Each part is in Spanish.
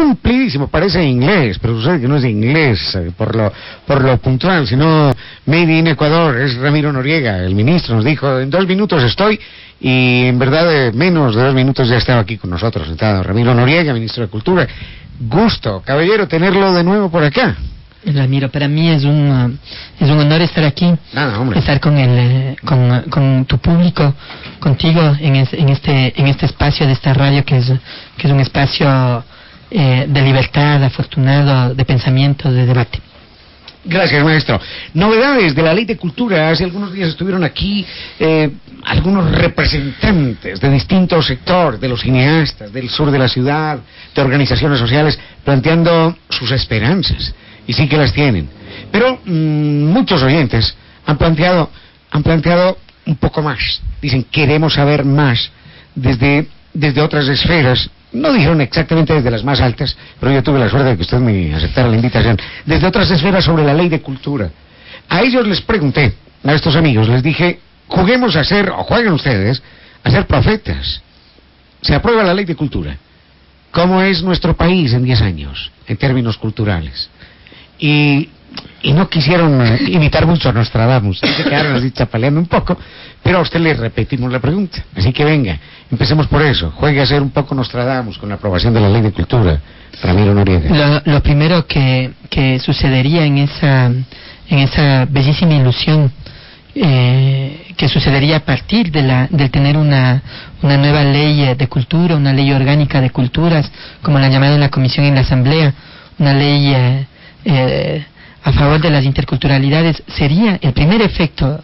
cumplidísimo, parece inglés, pero sucede que no es inglés por lo puntual, sino Made in Ecuador. Es Ramiro Noriega, el ministro, nos dijo, en 2 minutos estoy, y en verdad menos de 2 minutos ya estaba aquí con nosotros sentado. Ramiro Noriega, ministro de Cultura. Gusto, caballero, tenerlo de nuevo por acá. Ramiro, para mí es un honor estar aquí, estar con tu público, contigo en este espacio de esta radio que es un espacio de libertad, afortunado, de pensamiento, de debate. Gracias, maestro. Novedades de la Ley de Cultura. Hace algunos días estuvieron aquí algunos representantes de distintos sectores, de los cineastas, del sur de la ciudad, de organizaciones sociales, planteando sus esperanzas. Y sí que las tienen. Pero muchos oyentes han planteado un poco más. Dicen, queremos saber más desde otras esferas. No dijeron exactamente desde las más altas, pero yo tuve la suerte de que usted me aceptara la invitación. Desde otras esferas sobre la Ley de Cultura. A ellos les pregunté, a estos amigos, les dije, juguemos a ser, o jueguen ustedes, a ser profetas. Se aprueba la Ley de Cultura. ¿Cómo es nuestro país en 10 años, en términos culturales? Y no quisieron imitar mucho a Nostradamus, se quedaron así chapaleando un poco, pero a usted le repetimos la pregunta. Así que venga, empecemos por eso. Juegue a ser un poco Nostradamus con la aprobación de la Ley de Cultura, Ramiro Noriega. Lo primero que sucedería en esa bellísima ilusión, que sucedería a partir del tener una nueva ley de cultura, una ley orgánica de culturas, como la llamaron en la comisión en la asamblea, una ley a favor de las interculturalidades, sería el primer efecto,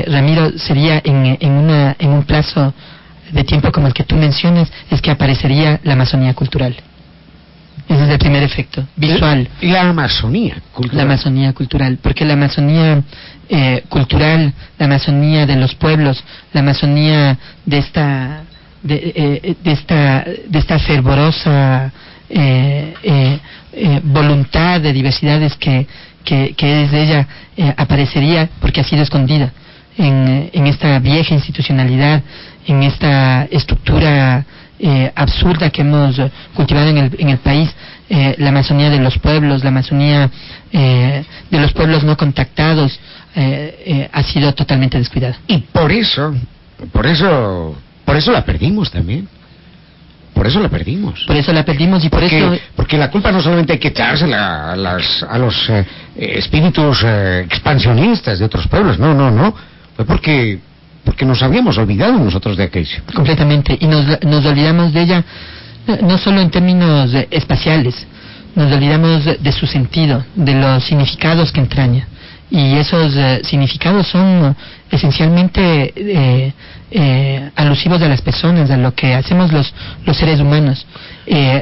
Ramiro, sería en un plazo de tiempo como el que tú mencionas, es que aparecería la Amazonía cultural. Ese es el primer efecto visual. La Amazonía cultural. La Amazonía cultural, porque la Amazonía cultural, la Amazonía de los pueblos, la Amazonía de esta fervorosa voluntad de diversidades que es de ella, aparecería porque ha sido escondida en esta vieja institucionalidad, en esta estructura absurda que hemos cultivado en el país. La Amazonía de los pueblos, la Amazonía de los pueblos no contactados, ha sido totalmente descuidada. Y por eso la perdimos también. Por eso la perdimos. Y porque la culpa no solamente hay que echársela a los espíritus expansionistas de otros pueblos, no. Fue porque nos habíamos olvidado nosotros de aquello. Completamente, y nos olvidamos de ella, no solo en términos espaciales, nos olvidamos de su sentido, de los significados que entraña. Y esos significados son esencialmente alusivos a las personas, a lo que hacemos los seres humanos.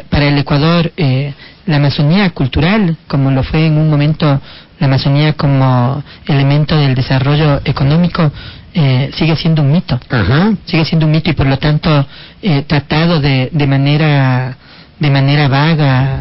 Para el Ecuador, la Amazonía cultural, como lo fue en un momento la Amazonía como elemento del desarrollo económico, sigue siendo un mito. Ajá. Sigue siendo un mito, y por lo tanto tratado de manera vaga,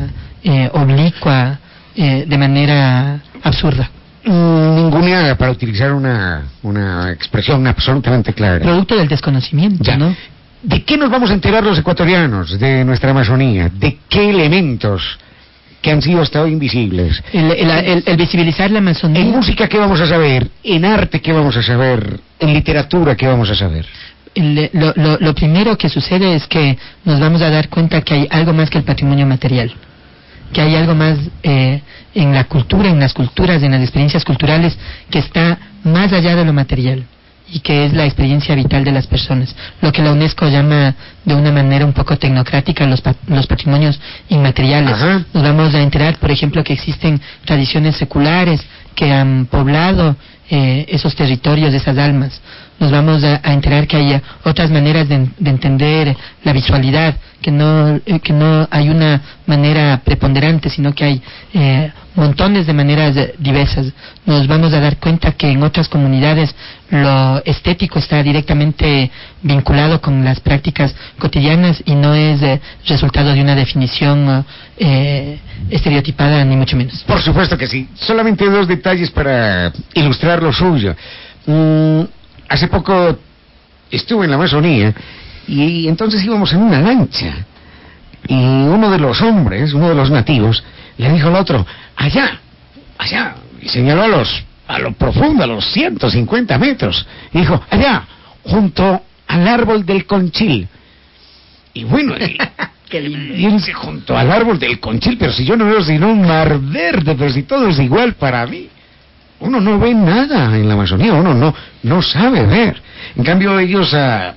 oblicua, de manera absurda. Ninguna, para utilizar una expresión absolutamente clara. Producto del desconocimiento, ya. ¿no? ¿De qué nos vamos a enterar los ecuatorianos de nuestra Amazonía? ¿De qué elementos que han sido hasta hoy invisibles? El visibilizar la Amazonía. En música, ¿qué vamos a saber? En arte, ¿qué vamos a saber? En literatura, ¿qué vamos a saber? Lo primero que sucede es que nos vamos a dar cuenta que hay algo más que el patrimonio material, que hay algo más en la cultura, en las culturas, en las experiencias culturales, que está más allá de lo material, y que es la experiencia vital de las personas, lo que la UNESCO llama de una manera un poco tecnocrática los patrimonios inmateriales. Ajá. Nos vamos a enterar, por ejemplo, que existen tradiciones seculares que han poblado esos territorios, esas almas. Nos vamos a enterar que hay otras maneras de entender la visualidad, que no hay una manera preponderante, sino que hay montones de maneras diversas. Nos vamos a dar cuenta que en otras comunidades lo estético está directamente vinculado con las prácticas cotidianas y no es resultado de una definición estereotipada, ni mucho menos. Por supuesto que sí. Solamente 2 detalles para ilustrar lo suyo. Hace poco estuve en la Amazonía y entonces íbamos en una lancha. Y uno de los hombres, uno de los nativos, le dijo al otro, allá, allá, y señaló a lo profundo, a los 150 metros, y dijo, allá, junto al árbol del conchil. Y bueno, Qué lindo. y él dice, junto al árbol del conchil, pero si yo no veo sino un mar verde, pero si todo es igual para mí. Uno no ve nada en la Amazonía, uno no sabe ver. En cambio ellos a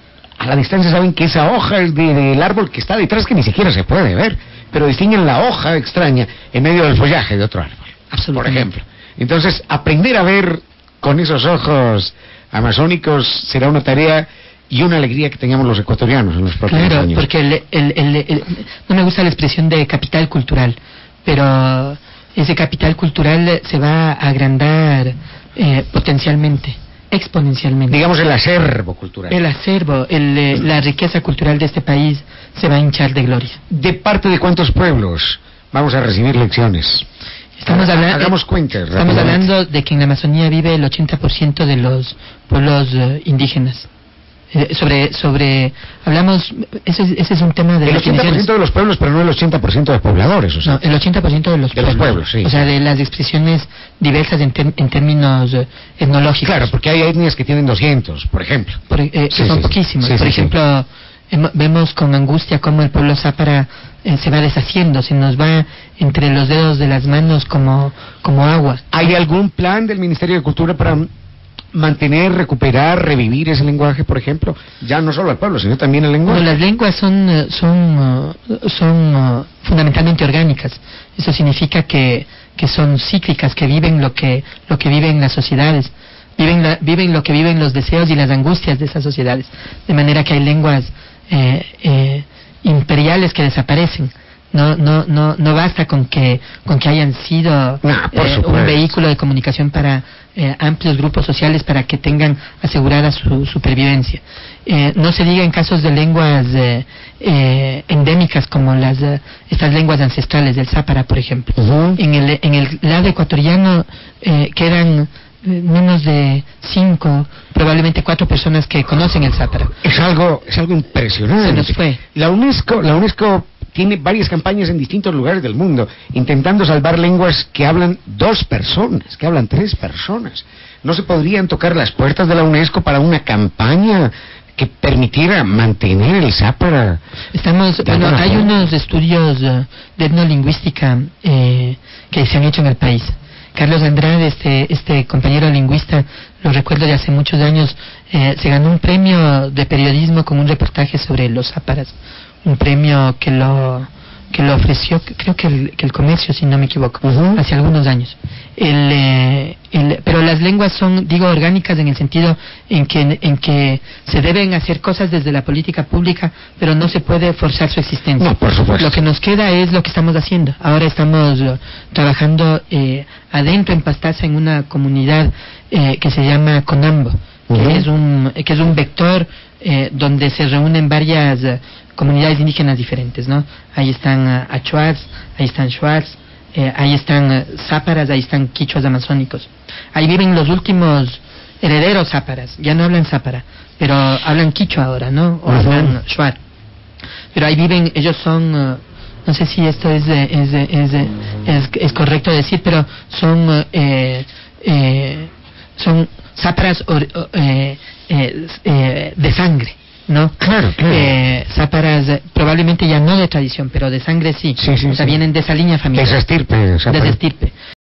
la distancia saben que esa hoja es del árbol que está detrás, que ni siquiera se puede ver, pero distinguen la hoja extraña en medio del follaje de otro árbol, por Absolutamente. ejemplo. Entonces, aprender a ver con esos ojos amazónicos será una tarea y una alegría que tengamos los ecuatorianos en los próximos Claro, años. porque no me gusta la expresión de capital cultural, pero ese capital cultural se va a agrandar potencialmente, exponencialmente. Digamos el acervo cultural. El acervo, la riqueza cultural de este país se va a hinchar de gloria. ¿De parte de cuántos pueblos vamos a recibir lecciones? Hagamos cuentas. Estamos rápidamente. hablando de que en la Amazonía vive el 80% de los pueblos indígenas. Hablamos, ese es un tema de El definiciones. 80% de los pueblos, pero no el 80% de pobladores, o sea. No, el 80% de los pueblos, sí. O sea, de las expresiones diversas en términos etnológicos. Claro, porque hay etnias que tienen 200, por ejemplo. Son poquísimos. Por ejemplo, vemos con angustia cómo el pueblo zápara se va deshaciendo, se nos va entre los dedos de las manos como agua. ¿Hay algún plan del Ministerio de Cultura para mantener, recuperar, revivir ese lenguaje, por ejemplo? Ya no solo al pueblo, sino también el lenguaje. Bueno, las lenguas son fundamentalmente orgánicas. Eso significa que son cíclicas, que viven lo que viven las sociedades, viven lo que viven los deseos y las angustias de esas sociedades. De manera que hay lenguas imperiales que desaparecen. No basta con que hayan sido un vehículo de comunicación para amplios grupos sociales para que tengan asegurada su supervivencia. No se diga en casos de lenguas endémicas como estas lenguas ancestrales del Zápara, por ejemplo. Uh-huh. En el lado ecuatoriano quedan menos de 5, probablemente 4 personas que conocen el Zápara. Es algo impresionante. Se nos fue. La UNESCO tiene varias campañas en distintos lugares del mundo intentando salvar lenguas que hablan 2 personas, que hablan 3 personas. ¿No se podrían tocar las puertas de la UNESCO para una campaña que permitiera mantener el Zápara? Hay unos estudios de etnolingüística que se han hecho en el país. Carlos Andrade, este compañero lingüista, lo recuerdo de hace muchos años, se ganó un premio de periodismo con un reportaje sobre los záparas, un premio que lo ofreció, creo que el Comercio, si no me equivoco, uh-huh, hace algunos años. Pero las lenguas son, digo, orgánicas en el sentido en que se deben hacer cosas desde la política pública, pero no se puede forzar su existencia. No, por supuesto. Lo que nos queda es lo que estamos haciendo. Ahora estamos trabajando adentro en Pastaza en una comunidad que se llama Conambo, uh-huh, que es un vector donde se reúnen varias comunidades indígenas diferentes, ¿no? Ahí están achuars, ahí están shuars, ahí están záparas, ahí están quichuas amazónicos. Ahí viven los últimos herederos záparas, ya no hablan zápara, pero hablan quichua ahora, ¿no? O hablan shuar. Pero ahí viven, ellos son, no sé si esto es correcto decir, pero son záparas de sangre, ¿no? Claro. Záparas probablemente ya no de tradición, pero de sangre sí. Sí, o sea, vienen de esa línea familiar. De esa estirpe. De esa estirpe.